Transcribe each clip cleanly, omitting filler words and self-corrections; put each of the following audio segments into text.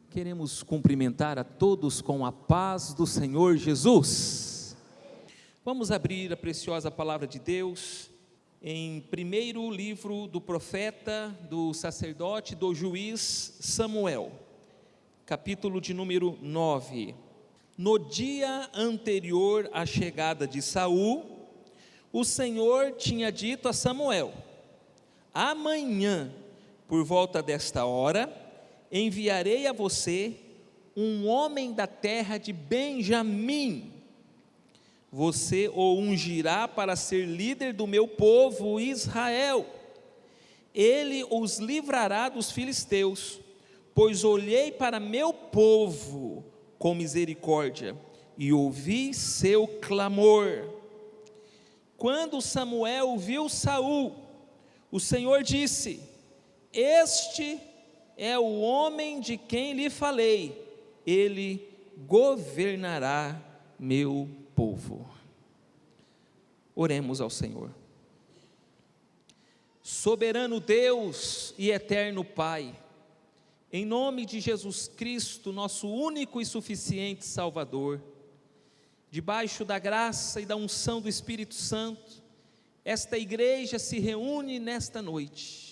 Queremos cumprimentar a todos com a paz do Senhor Jesus. Vamos abrir a preciosa palavra de Deus em primeiro livro do profeta, do sacerdote, do juiz Samuel, capítulo de número 9. No dia anterior à chegada de Saul, o Senhor tinha dito a Samuel: amanhã, por volta desta hora, enviarei a você um homem da terra de Benjamim. Você o ungirá para ser líder do meu povo Israel. Ele os livrará dos filisteus, pois olhei para meu povo com misericórdia e ouvi seu clamor. Quando Samuel viu Saul, o Senhor disse: este é o homem de quem lhe falei, ele governará meu povo. Oremos ao Senhor. Soberano Deus e eterno Pai, em nome de Jesus Cristo, nosso único e suficiente Salvador, debaixo da graça e da unção do Espírito Santo, esta igreja se reúne nesta noite.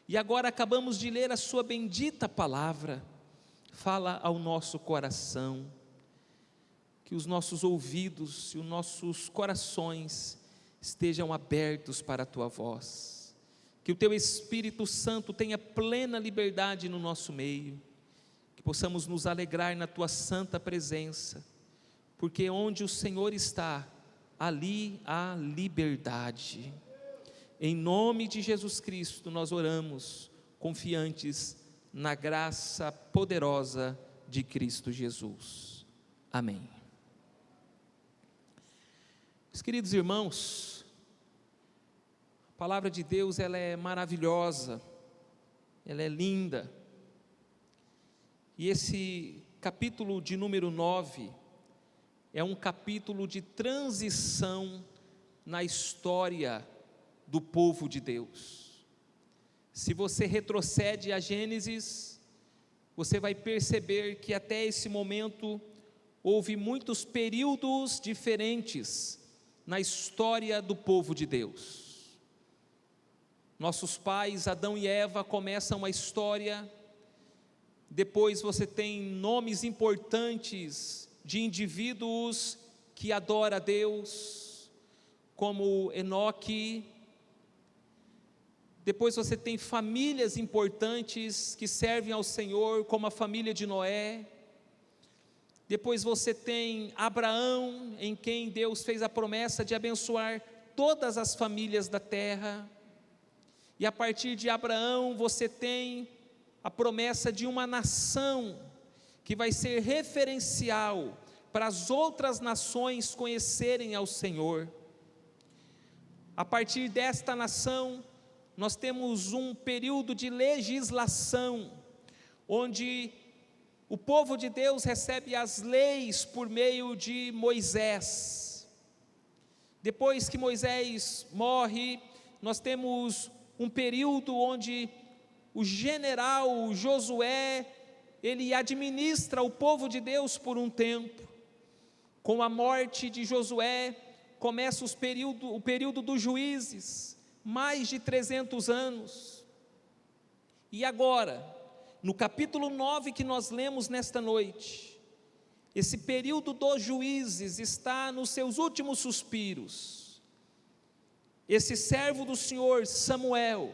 E agora acabamos de ler a sua bendita palavra. Fala ao nosso coração, que os nossos ouvidos e os nossos corações estejam abertos para a tua voz, que o teu Espírito Santo tenha plena liberdade no nosso meio, que possamos nos alegrar na tua santa presença, porque onde o Senhor está, ali há liberdade. Em nome de Jesus Cristo nós oramos, confiantes na graça poderosa de Cristo Jesus. Amém. Meus queridos irmãos, a palavra de Deus, ela é maravilhosa, ela é linda. E esse capítulo de número 9 é um capítulo de transição na história do povo de Deus. Se você retrocede a Gênesis, você vai perceber que até esse momento houve muitos períodos diferentes na história do povo de Deus. Nossos pais, Adão e Eva, começam a história. Depois você tem nomes importantes de indivíduos que adoram a Deus, como Enoque. Depois você tem famílias importantes que servem ao Senhor, como a família de Noé. Depois você tem Abraão, em quem Deus fez a promessa de abençoar todas as famílias da terra. E a partir de Abraão você tem a promessa de uma nação que vai ser referencial para as outras nações conhecerem ao Senhor. A partir desta nação, nós temos um período de legislação, onde o povo de Deus recebe as leis por meio de Moisés. Depois que Moisés morre, nós temos um período onde o general Josué, ele administra o povo de Deus por um tempo. Com a morte de Josué, começa o período dos juízes, mais de 300 anos. E agora, no capítulo 9 que nós lemos nesta noite, esse período dos juízes está nos seus últimos suspiros. Esse servo do Senhor, Samuel,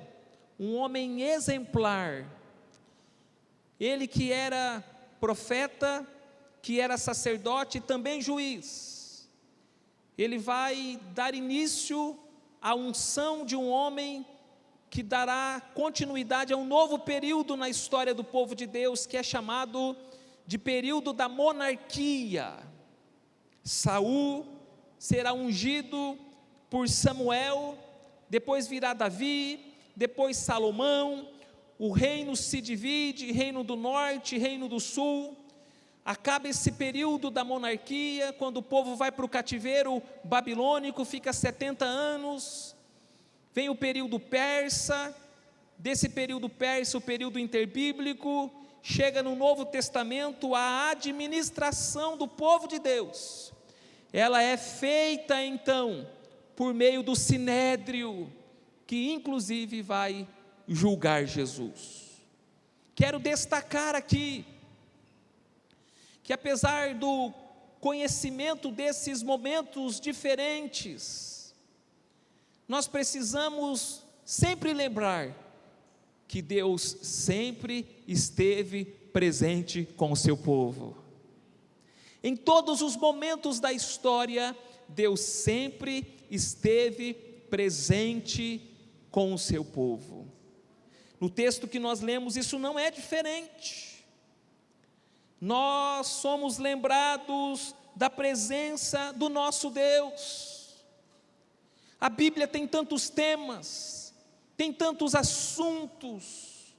um homem exemplar, ele que era profeta, que era sacerdote e também juiz, ele vai dar início a unção de um homem que dará continuidade a um novo período na história do povo de Deus, que é chamado de período da monarquia. Saul será ungido por Samuel, depois virá Davi, depois Salomão, o reino se divide, reino do norte, reino do sul. Acaba esse período da monarquia, quando o povo vai para o cativeiro babilônico, fica 70 anos, vem o período persa, desse período persa, o período interbíblico, chega no Novo Testamento, a administração do povo de Deus, ela é feita então por meio do Sinédrio, que inclusive vai julgar Jesus. Quero destacar aqui, que apesar do conhecimento desses momentos diferentes, nós precisamos sempre lembrar que Deus sempre esteve presente com o seu povo. Em todos os momentos da história, Deus sempre esteve presente com o seu povo. No texto que nós lemos, isso não é diferente. Nós somos lembrados da presença do nosso Deus. A Bíblia tem tantos temas, tem tantos assuntos,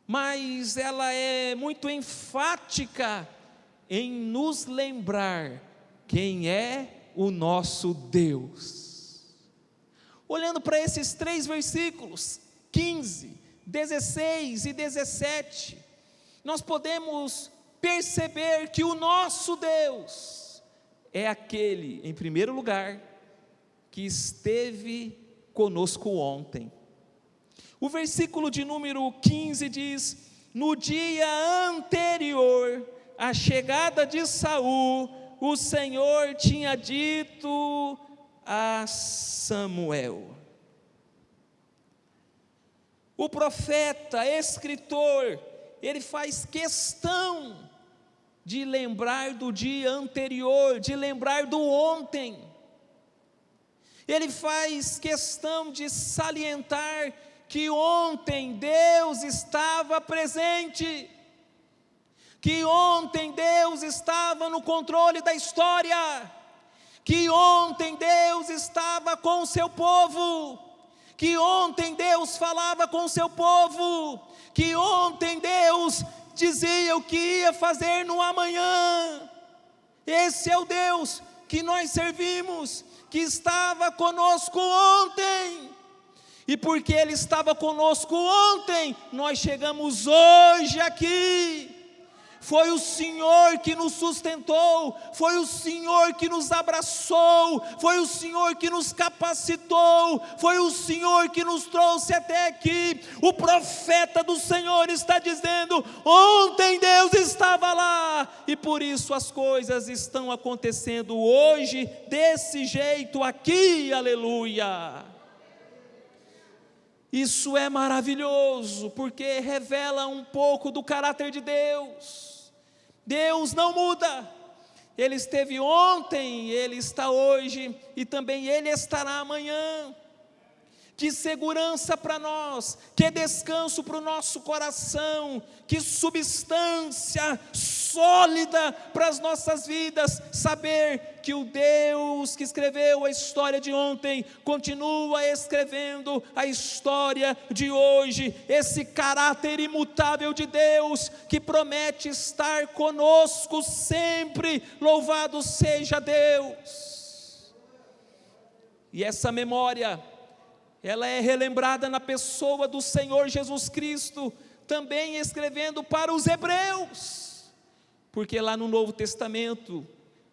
mas ela é muito enfática em nos lembrar quem é o nosso Deus. Olhando para esses 3 versículos, 15, 16 e 17, nós podemos perceber que o nosso Deus é aquele, em primeiro lugar, que esteve conosco ontem. O versículo de número 15 diz: no dia anterior à chegada de Saul, o Senhor tinha dito a Samuel. O profeta, escritor, ele faz questão de lembrar do dia anterior, de lembrar do ontem. Ele faz questão de salientar que ontem Deus estava presente, que ontem Deus estava no controle da história, que ontem Deus estava com o seu povo, que ontem Deus falava com o seu povo, que ontem Deus dizia o que ia fazer no amanhã. Esse é o Deus que nós servimos, que estava conosco ontem, e porque Ele estava conosco ontem, nós chegamos hoje aqui. Foi o Senhor que nos sustentou, foi o Senhor que nos abraçou, foi o Senhor que nos capacitou, foi o Senhor que nos trouxe até aqui. O profeta do Senhor está dizendo: ontem Deus estava lá, e por isso as coisas estão acontecendo hoje, desse jeito aqui, aleluia. Isso é maravilhoso, porque revela um pouco do caráter de Deus. Deus não muda, Ele esteve ontem, Ele está hoje, e também Ele estará amanhã. Que segurança para nós, que descanso para o nosso coração, que substância sólida para as nossas vidas, saber que o Deus que escreveu a história de ontem, continua escrevendo a história de hoje, esse caráter imutável de Deus, que promete estar conosco sempre, louvado seja Deus. E essa memória, ela é relembrada na pessoa do Senhor Jesus Cristo, também escrevendo para os hebreus, porque lá no Novo Testamento,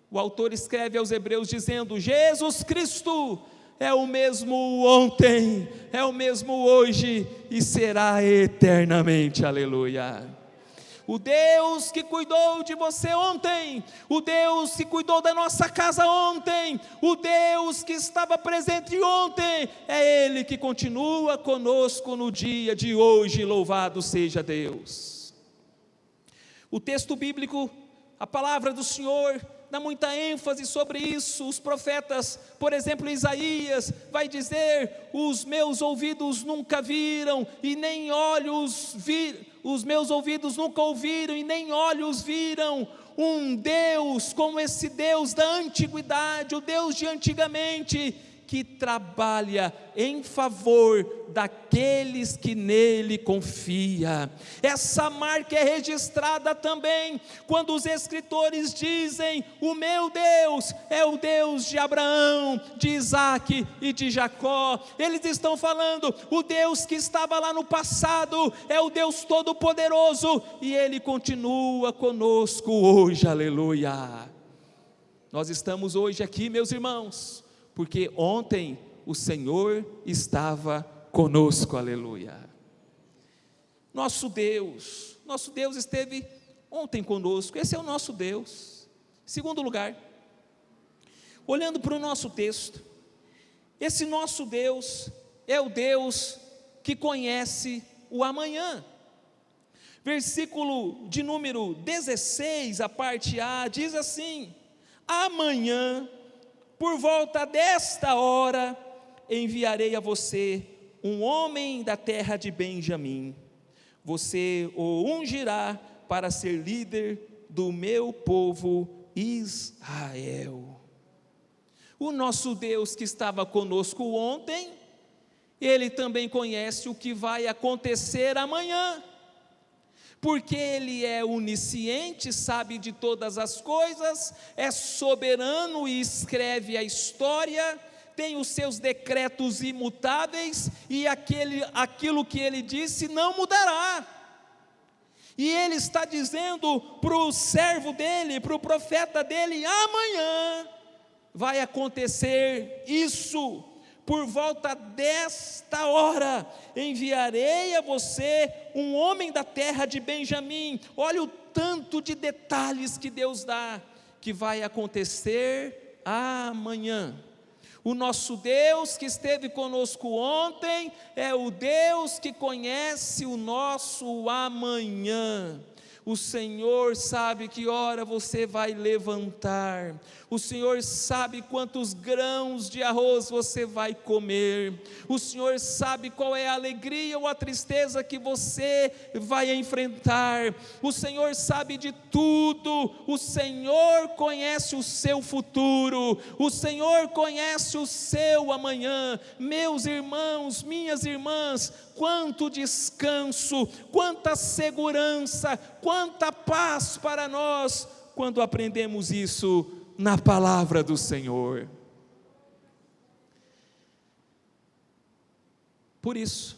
o autor escreve aos hebreus dizendo: Jesus Cristo é o mesmo ontem, é o mesmo hoje e será eternamente, aleluia. O Deus que cuidou de você ontem, o Deus que cuidou da nossa casa ontem, o Deus que estava presente ontem, é Ele que continua conosco no dia de hoje, louvado seja Deus. O texto bíblico, a palavra do Senhor, dá muita ênfase sobre isso. Os profetas, por exemplo, Isaías vai dizer: os meus ouvidos nunca viram e nem olhos viram, os meus ouvidos nunca ouviram e nem olhos viram um Deus como esse Deus da antiguidade, o Deus de antigamente, que trabalha em favor daqueles que nele confia. Essa marca é registrada também quando os escritores dizem: o meu Deus é o Deus de Abraão, de Isaque e de Jacó. Eles estão falando: o Deus que estava lá no passado é o Deus Todo-Poderoso, e Ele continua conosco hoje, aleluia. Nós estamos hoje aqui, meus irmãos, porque ontem o Senhor estava conosco, aleluia. Nosso Deus esteve ontem conosco, esse é o nosso Deus. Segundo lugar, olhando para o nosso texto, esse nosso Deus é o Deus que conhece o amanhã. Versículo de número 16, a parte A, diz assim: amanhã, por volta desta hora, enviarei a você um homem da terra de Benjamim. Você o ungirá para ser líder do meu povo Israel. O nosso Deus que estava conosco ontem, Ele também conhece o que vai acontecer amanhã, porque Ele é onisciente, sabe de todas as coisas, é soberano e escreve a história, tem os seus decretos imutáveis, e aquilo que Ele disse não mudará. E Ele está dizendo para o servo dEle, para o profeta dEle: amanhã vai acontecer isso. Por volta desta hora, enviarei a você um homem da terra de Benjamim. Olha o tanto de detalhes que Deus dá, que vai acontecer amanhã. O nosso Deus que esteve conosco ontem, é o Deus que conhece o nosso amanhã. O Senhor sabe que hora você vai levantar, o Senhor sabe quantos grãos de arroz você vai comer, o Senhor sabe qual é a alegria ou a tristeza que você vai enfrentar, o Senhor sabe de tudo, o Senhor conhece o seu futuro, o Senhor conhece o seu amanhã. Meus irmãos, minhas irmãs, quanto descanso, quanta segurança, quanta paz para nós, quando aprendemos isso na palavra do Senhor. Por isso,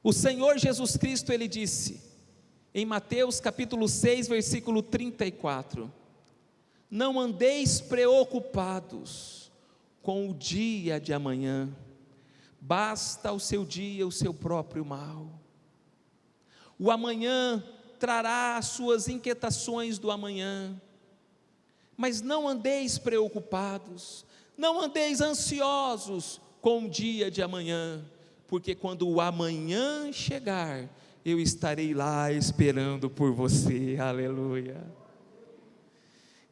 o Senhor Jesus Cristo, Ele disse, em Mateus capítulo 6, versículo 34, não andeis preocupados com o dia de amanhã, basta o seu dia o seu próprio mal. O amanhã trará as suas inquietações do amanhã, mas não andeis preocupados, não andeis ansiosos com o dia de amanhã, porque quando o amanhã chegar, eu estarei lá esperando por você, aleluia.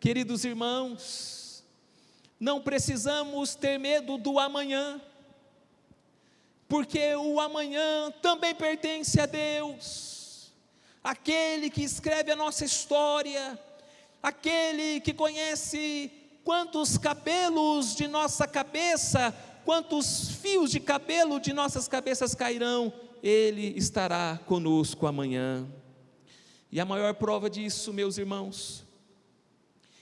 Queridos irmãos, não precisamos ter medo do amanhã, porque o amanhã também pertence a Deus, aquele que escreve a nossa história, aquele que conhece quantos cabelos de nossa cabeça, quantos fios de cabelo de nossas cabeças cairão, Ele estará conosco amanhã. E a maior prova disso, meus irmãos,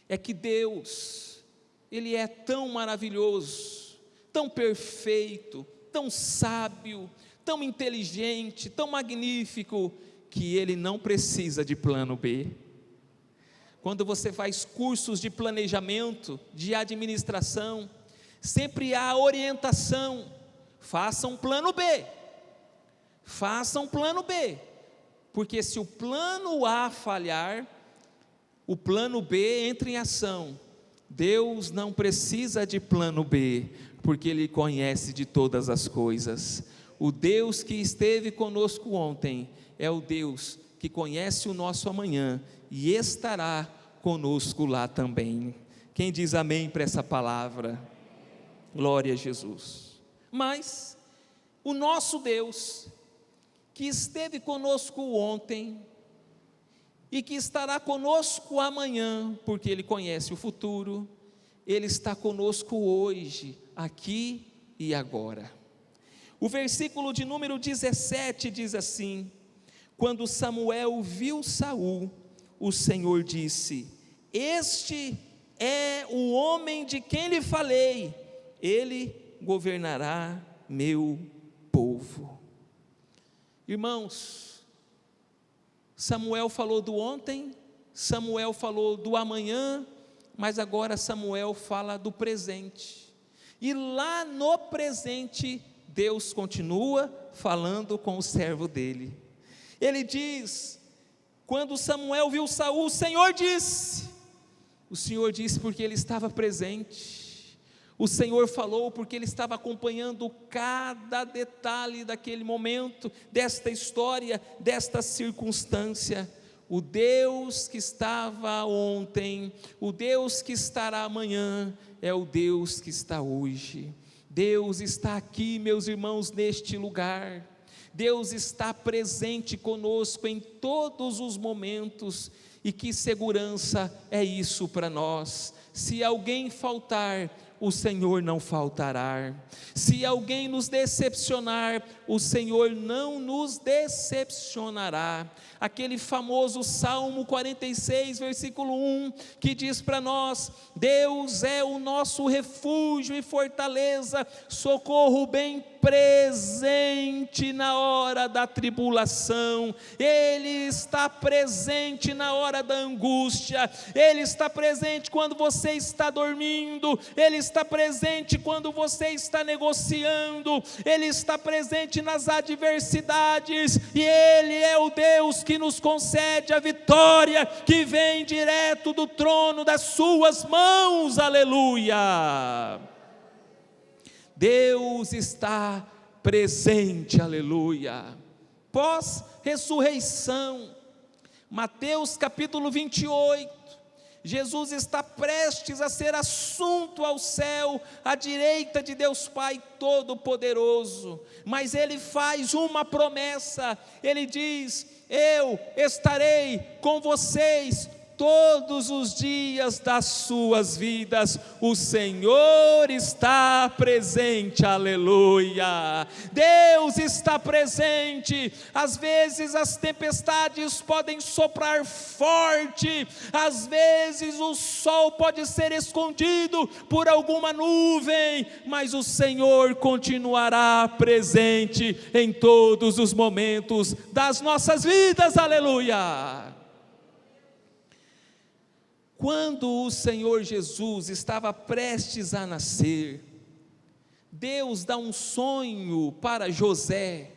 é que Deus, Ele é tão maravilhoso, tão perfeito, tão sábio, tão inteligente, tão magnífico, que Ele não precisa de plano B. Quando você faz cursos de planejamento, de administração, sempre há orientação: faça um plano B, faça um plano B, porque se o plano A falhar, o plano B entra em ação. Deus não precisa de plano B, porque Ele conhece de todas as coisas. O Deus que esteve conosco ontem é o Deus que conhece o nosso amanhã e estará conosco lá também. Quem diz amém para essa palavra? Glória a Jesus. Mas o nosso Deus, que esteve conosco ontem e que estará conosco amanhã, porque Ele conhece o futuro, Ele está conosco hoje, aqui e agora. O versículo de número 17 diz assim: quando Samuel viu Saul, o Senhor disse: este é o homem de quem lhe falei, ele governará meu povo. Irmãos, Samuel falou do ontem, Samuel falou do amanhã, mas agora Samuel fala do presente. E lá no presente, Deus continua falando com o servo dele. Ele diz: quando Samuel viu Saul, o Senhor disse porque ele estava presente. O Senhor falou porque ele estava acompanhando cada detalhe daquele momento, desta história, desta circunstância. O Deus que estava ontem, o Deus que estará amanhã, é o Deus que está hoje. Deus está aqui, meus irmãos, neste lugar. Deus está presente conosco em todos os momentos. E que segurança é isso para nós? Se alguém faltar, o Senhor não faltará. Se alguém nos decepcionar, o Senhor não nos decepcionará. Aquele famoso Salmo 46, versículo 1, que diz para nós: Deus é o nosso refúgio e fortaleza, socorro bem presente na hora da tribulação. Ele está presente na hora da angústia, Ele está presente quando você está dormindo, Ele está presente quando você está negociando, Ele está presente nas adversidades, e Ele é o Deus que nos concede a vitória, que vem direto do trono das suas mãos, aleluia. Deus está presente, aleluia. Pós-ressurreição, Mateus capítulo 28, Jesus está prestes a ser assunto ao céu, à direita de Deus Pai Todo-Poderoso, mas Ele faz uma promessa, Ele diz: eu estarei com vocês todos os dias das suas vidas. O Senhor está presente, aleluia. Deus está presente. Às vezes as tempestades podem soprar forte, às vezes o sol pode ser escondido por alguma nuvem, mas o Senhor continuará presente em todos os momentos das nossas vidas, aleluia. Quando o Senhor Jesus estava prestes a nascer, Deus dá um sonho para José,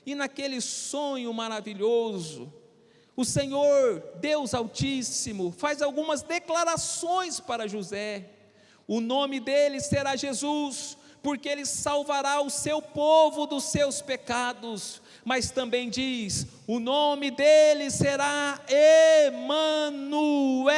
e naquele sonho maravilhoso, o Senhor, Deus Altíssimo, faz algumas declarações para José. O nome dele será Jesus, porque ele salvará o seu povo dos seus pecados. Mas também diz: o nome dele será Emanuel,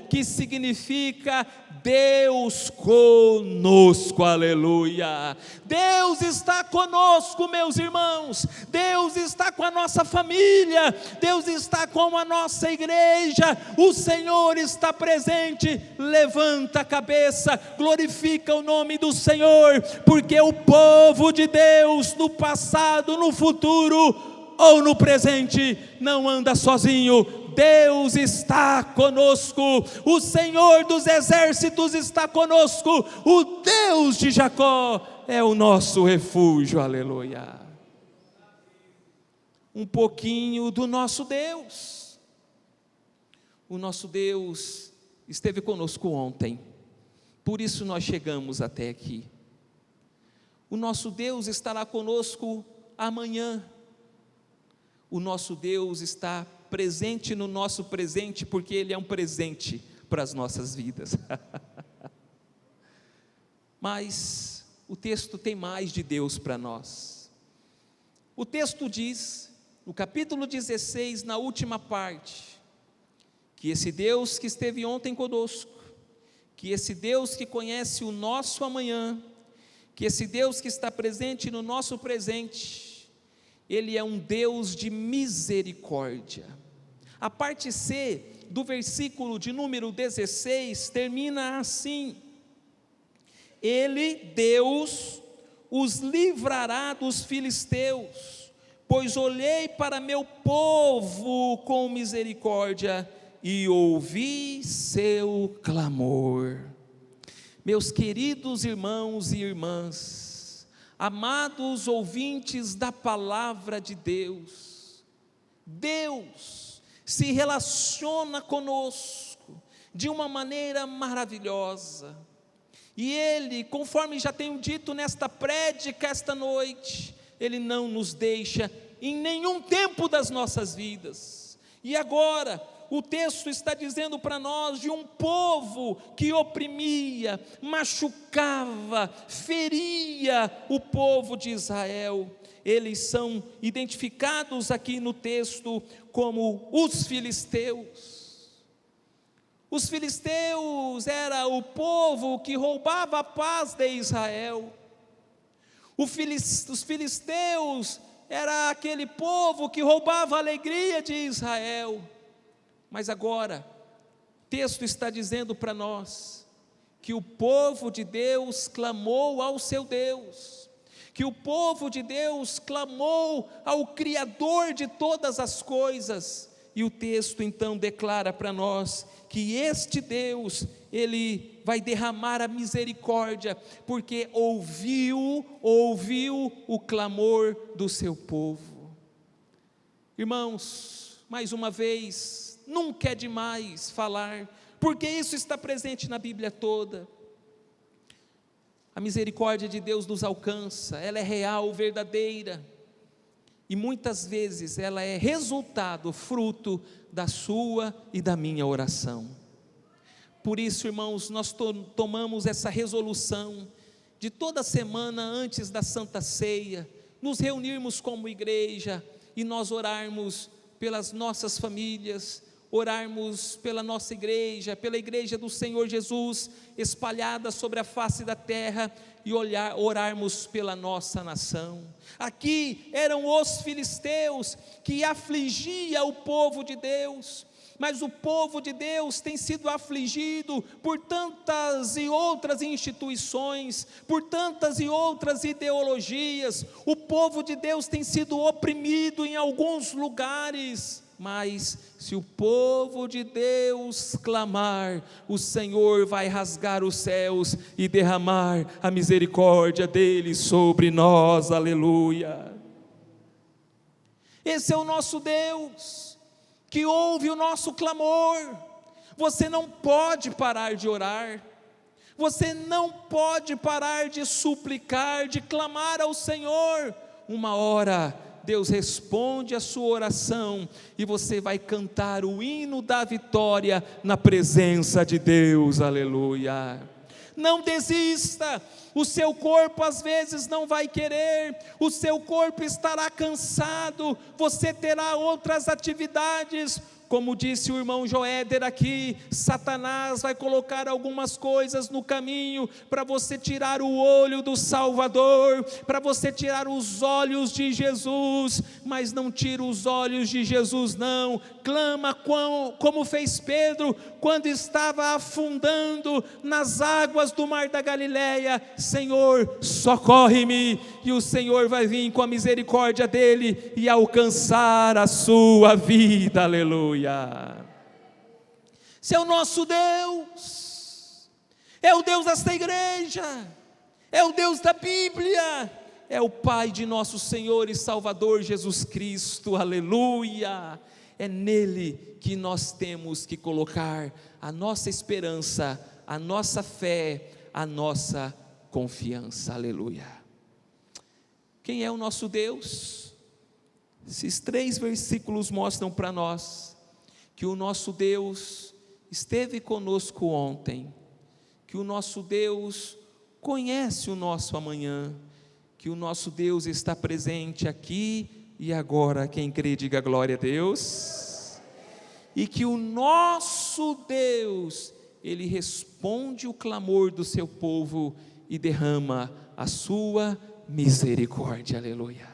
que significa Deus conosco, aleluia. Deus está conosco, meus irmãos. Deus está com a nossa família, Deus está com a nossa igreja. O Senhor está presente. Levanta a cabeça, glorifica o nome do Senhor, porque o povo de Deus, no passado, no futuro ou no presente, não anda sozinho. Deus está conosco, o Senhor dos exércitos está conosco, o Deus de Jacó é o nosso refúgio, aleluia. Um pouquinho do nosso Deus. O nosso Deus esteve conosco ontem, por isso nós chegamos até aqui. O nosso Deus estará conosco amanhã. O nosso Deus está presente no nosso presente, porque Ele é um presente para as nossas vidas. Mas o texto tem mais de Deus para nós. O texto diz, no capítulo 16, na última parte, que esse Deus que esteve ontem conosco, que esse Deus que conhece o nosso amanhã, que esse Deus que está presente no nosso presente, Ele é um Deus de misericórdia. A parte C do versículo de número 16 termina assim: Ele, Deus, os livrará dos filisteus, pois olhei para meu povo com misericórdia e ouvi seu clamor. Meus queridos irmãos e irmãs, amados ouvintes da palavra de Deus, Deus se relaciona conosco de uma maneira maravilhosa. E Ele, conforme já tenho dito nesta prédica esta noite, Ele não nos deixa em nenhum tempo das nossas vidas. E agora, o texto está dizendo para nós de um povo que oprimia, machucava, feria o povo de Israel. Eles são identificados aqui no texto como os filisteus. Os filisteus era o povo que roubava a paz de Israel. Os filisteus era aquele povo que roubava a alegria de Israel. Mas agora, o texto está dizendo para nós que o povo de Deus clamou ao seu Deus, que o povo de Deus clamou ao Criador de todas as coisas. E o texto então declara para nós que este Deus, Ele vai derramar a misericórdia, porque ouviu o clamor do seu povo. Irmãos, mais uma vez, nunca é demais falar, porque isso está presente na Bíblia toda. A misericórdia de Deus nos alcança, ela é real, verdadeira, e muitas vezes ela é resultado, fruto da sua e da minha oração. Por isso, irmãos, nós tomamos essa resolução de toda semana antes da Santa Ceia, nos reunirmos como igreja e nós orarmos pelas nossas famílias, orarmos pela nossa igreja, pela igreja do Senhor Jesus, espalhada sobre a face da terra, e orarmos pela nossa nação. Aqui eram os filisteus que afligia o povo de Deus, mas o povo de Deus tem sido afligido por tantas e outras instituições, por tantas e outras ideologias. O povo de Deus tem sido oprimido em alguns lugares, mas se o povo de Deus clamar, o Senhor vai rasgar os céus e derramar a misericórdia dele sobre nós, aleluia. Esse é o nosso Deus, que ouve o nosso clamor. Você não pode parar de orar, você não pode parar de suplicar, de clamar ao Senhor. Uma hora Deus responde a sua oração e você vai cantar o hino da vitória na presença de Deus, aleluia. Não desista, o seu corpo às vezes não vai querer, o seu corpo estará cansado, você terá outras atividades. Como disse o irmão Joéder aqui, Satanás vai colocar algumas coisas no caminho para você tirar o olho do Salvador, para você tirar os olhos de Jesus, mas não tira os olhos de Jesus não. Clama como fez Pedro quando estava afundando nas águas do mar da Galileia: Senhor, socorre-me, e o Senhor vai vir com a misericórdia dele e alcançar a sua vida, aleluia. Esse é o nosso Deus, é o Deus desta igreja, é o Deus da Bíblia, é o Pai de nosso Senhor e Salvador Jesus Cristo, aleluia. É nele que nós temos que colocar a nossa esperança, a nossa fé, a nossa confiança, aleluia. Quem é o nosso Deus? Esses 3 versículos mostram para nós que o nosso Deus esteve conosco ontem, que o nosso Deus conhece o nosso amanhã, que o nosso Deus está presente aqui e agora. Quem crê, diga glória a Deus. E que o nosso Deus, Ele responde o clamor do seu povo e derrama a sua misericórdia, aleluia.